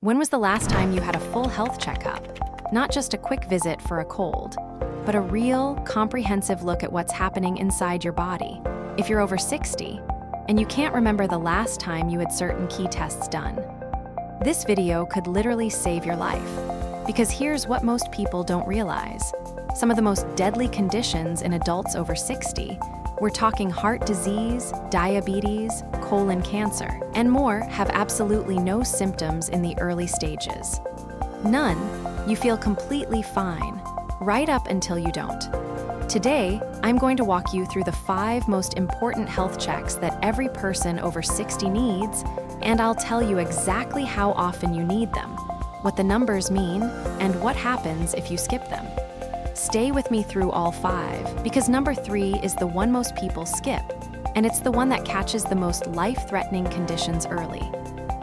When was the last time you had a full health checkup? Not just a quick visit for a cold, but a real, comprehensive look at what's happening inside your body. If you're over 60, and you can't remember the last time you had certain key tests done, this video could literally save your life. Because here's what most people don't realize. Some of the most deadly conditions in adults over 60, we're talking heart disease, diabetes, colon cancer, and more, have absolutely no symptoms in the early stages. None. You feel completely fine, right up until you don't. Today, I'm going to walk you through the 5 most important health checks that every person over 60 needs, and I'll tell you exactly how often you need them, what the numbers mean, and what happens if you skip them. Stay with me through all 5, because number 3 is the one most people skip, and it's the one that catches the most life-threatening conditions early.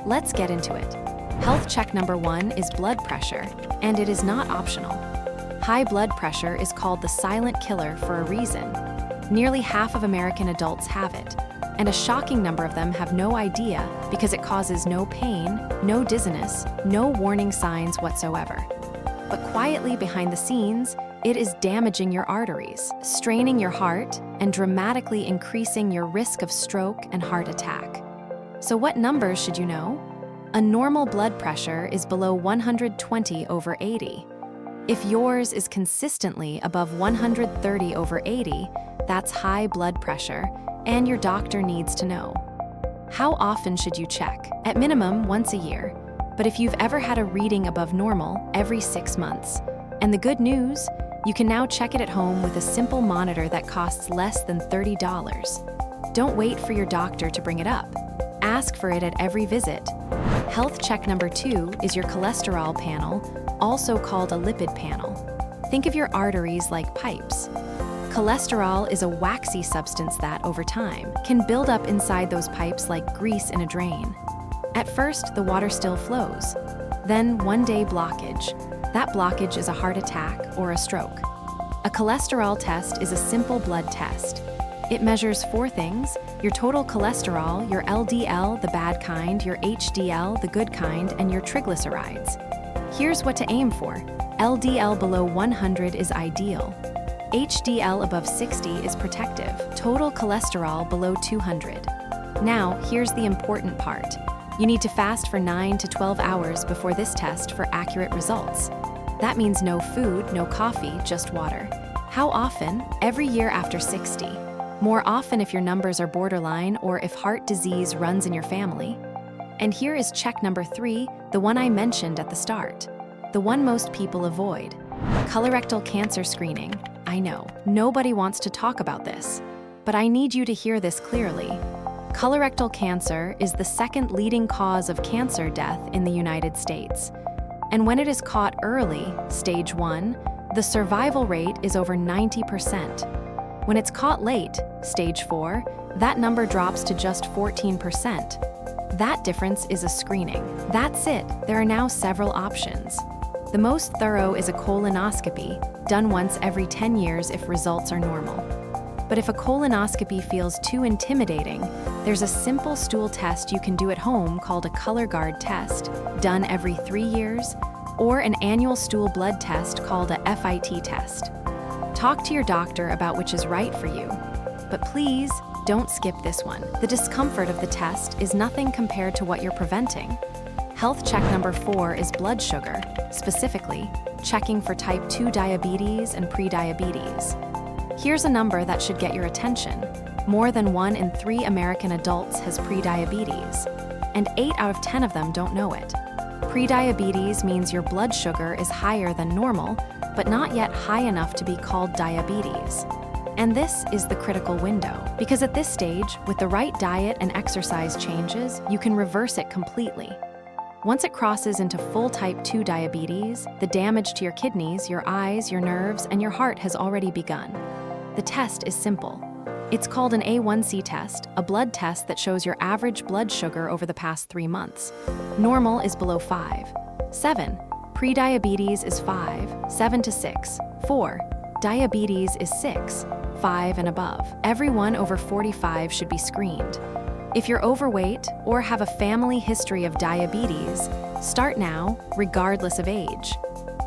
Let's get into it. Health check number 1 is blood pressure, and it is not optional. High blood pressure is called the silent killer for a reason. Nearly half of American adults have it, and a shocking number of them have no idea because it causes no pain, no dizziness, no warning signs whatsoever. But quietly behind the scenes, it is damaging your arteries, straining your heart, and dramatically increasing your risk of stroke and heart attack. So what numbers should you know? A normal blood pressure is below 120/80. If yours is consistently above 130/80, that's high blood pressure, and your doctor needs to know. How often should you check? At minimum, once a year. But if you've ever had a reading above normal, every 6 months. And the good news, you can now check it at home with a simple monitor that costs less than $30. Don't wait for your doctor to bring it up. Ask for it at every visit. Health check number 2 is your cholesterol panel, also called a lipid panel. Think of your arteries like pipes. Cholesterol is a waxy substance that, over time, can build up inside those pipes like grease in a drain. At first, the water still flows. Then, one day, blockage. That blockage is a heart attack or a stroke. A cholesterol test is a simple blood test. It measures 4 things: your total cholesterol, your LDL, the bad kind, your HDL, the good kind, and your triglycerides. Here's what to aim for. LDL below 100 is ideal. HDL above 60 is protective. Total cholesterol below 200. Now, here's the important part. You need to fast for 9 to 12 hours before this test for accurate results. That means no food, no coffee, just water. How often? Every year after 60. More often if your numbers are borderline or if heart disease runs in your family. And here is check number 3, the one I mentioned at the start. The one most people avoid. Colorectal cancer screening. I know, nobody wants to talk about this, but I need you to hear this clearly. Colorectal cancer is the 2nd leading cause of cancer death in the United States. And when it is caught early, stage 1, the survival rate is over 90%. When it's caught late, stage 4, that number drops to just 14%. That difference is a screening. That's it. There are now several options. The most thorough is a colonoscopy, done once every 10 years if results are normal. But if a colonoscopy feels too intimidating, there's a simple stool test you can do at home called a Cologuard test, done every 3 years, or an annual stool blood test called a FIT test. Talk to your doctor about which is right for you. But please, don't skip this one. The discomfort of the test is nothing compared to what you're preventing. Health check number 4 is blood sugar, specifically, checking for type 2 diabetes and prediabetes. Here's a number that should get your attention. More than 1 in 3 American adults has prediabetes, and 8 out of 10 of them don't know it. Prediabetes means your blood sugar is higher than normal, but not yet high enough to be called diabetes. And this is the critical window, because at this stage, with the right diet and exercise changes, you can reverse it completely. Once it crosses into full type 2 diabetes, the damage to your kidneys, your eyes, your nerves, and your heart has already begun. The test is simple. It's called an A1C test, a blood test that shows your average blood sugar over the past 3 months. Normal is below 5. 7. Prediabetes is 5, 7 to 6. 4. Diabetes is 6, 5 and above. Everyone over 45 should be screened. If you're overweight or have a family history of diabetes, Start now, regardless of age,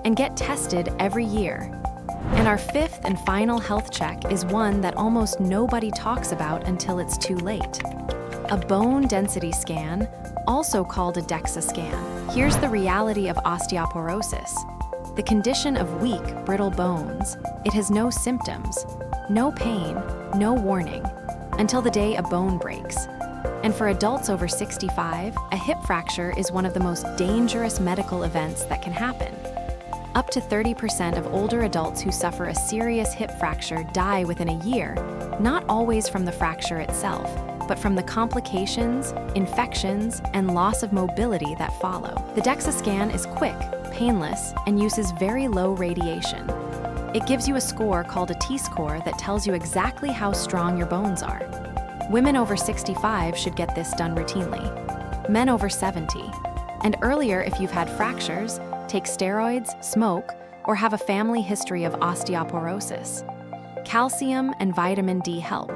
and get tested every year. And our fifth and final health check is one that almost nobody talks about until it's too late. A bone density scan, also called a DEXA scan. Here's the reality of osteoporosis. The condition of weak, brittle bones. It has no symptoms, no pain, no warning, until the day a bone breaks. And for adults over 65, a hip fracture is one of the most dangerous medical events that can happen. Up to 30% of older adults who suffer a serious hip fracture die within a year, not always from the fracture itself, but from the complications, infections, and loss of mobility that follow. The DEXA scan is quick, painless, and uses very low radiation. It gives you a score called a T-score that tells you exactly how strong your bones are. Women over 65 should get this done routinely. Men over 70. And earlier if you've had fractures, take steroids, smoke, or have a family history of osteoporosis. Calcium and vitamin D help.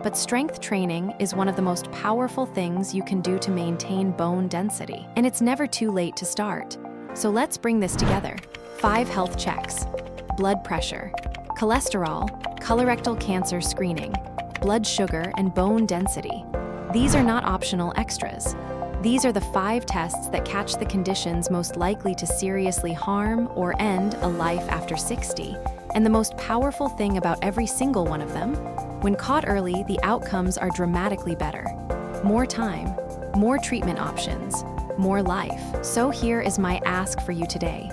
But strength training is one of the most powerful things you can do to maintain bone density. And it's never too late to start. So let's bring this together. 5 health checks. Blood pressure, cholesterol, colorectal cancer screening, blood sugar, and bone density. These are not optional extras. These are the 5 tests that catch the conditions most likely to seriously harm or end a life after 60. And the most powerful thing about every single one of them, when caught early, the outcomes are dramatically better. More time, more treatment options, more life. So here is my ask for you today.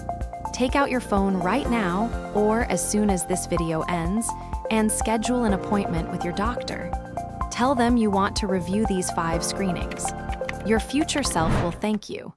Take out your phone right now, or as soon as this video ends, and schedule an appointment with your doctor. Tell them you want to review these 5 screenings. Your future self will thank you.